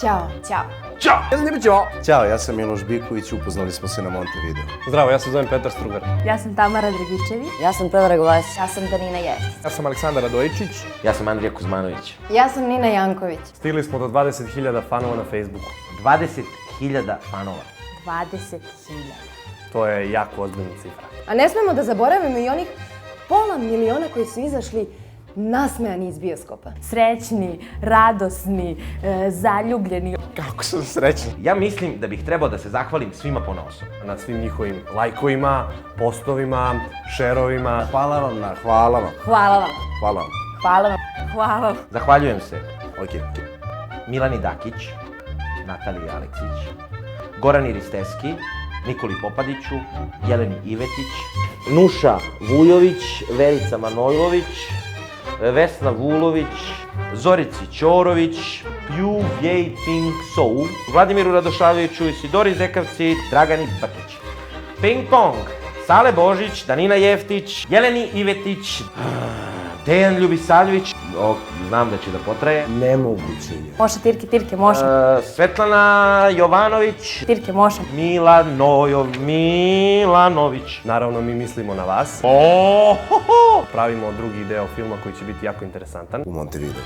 Ćao. Ćao. Ćao! Ja sam Ćao! Ćao, ja sam Miloš Biković, upoznali smo se na Montevideo. Zdravo, ja se zovem Petar Strugar. Ja sam Tamara Dragičević. Ja sam Predrag Vasić. Ja sam Danina Jeftić. Ja sam Aleksandar Radojičić. Ja sam Andrija Kuzmanović. Ja sam Nina Janković. Stigli smo do 20.000 fanova na Facebooku. 20.000 fanova. 20.000. To je jako ozbiljna cifra. A ne smemo da zaboravimo i onih pola miliona koji su izašli nasmejani iz bioskopa. Srećni, radosni, zaljubljeni. Kako sam srećan. Ja mislim da bih trebao da se zahvalim svima ponaosob. Na svim njihovim lajkovima, postovima, šerovima. Hvala vam. Hvala vam. Hvala vam. Hvala vam. Hvala vam. Zahvaljujem se Okej. Milani Dakić, Nataliji Aleksić, Gorani Risteski, Nikoli Popadiću, Jeleni Ivetić, Nuša Vujović, Verica Manojlović, Vesna Vulović, Zorici Ćorović, Pju Vjej Ping Sou, Vladimiru Radošaviću, Isidori Zekavci, Dragani Bakić. Ping Pong, Sale Božić, Danina Jeftić, Jeleni Ivetić, Dejan Ljubisavljević, znam da će da potraje. Nemoguće je. Može, Tirke, može. Svetlana Jovanović, Tirke, može. Milanović. Naravno, mi mislimo na vas. Pravimo drugi deo filma koji će biti jako interesantan. U Montevideo.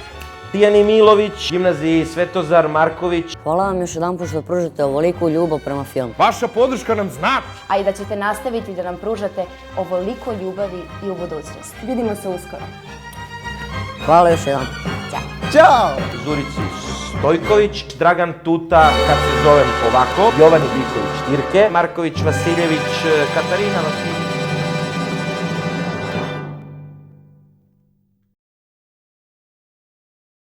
Tijani Milović, gimnaziji Svetozar Marković. Hvala vam još jedanput što pružate ovoliku ljubav prema filmu. Vaša podrška nam znači! A i da ćete nastaviti da nam pružate ovoliko ljubavi i u budućnosti. Vidimo se uskoro. Hvala još jedanput. Ćao! Zurici Stojković, Dragan Tuta, kad se zovem ovako, Jovani Biković Tirke, Marković Vasiljević, Katarina Vasiljević.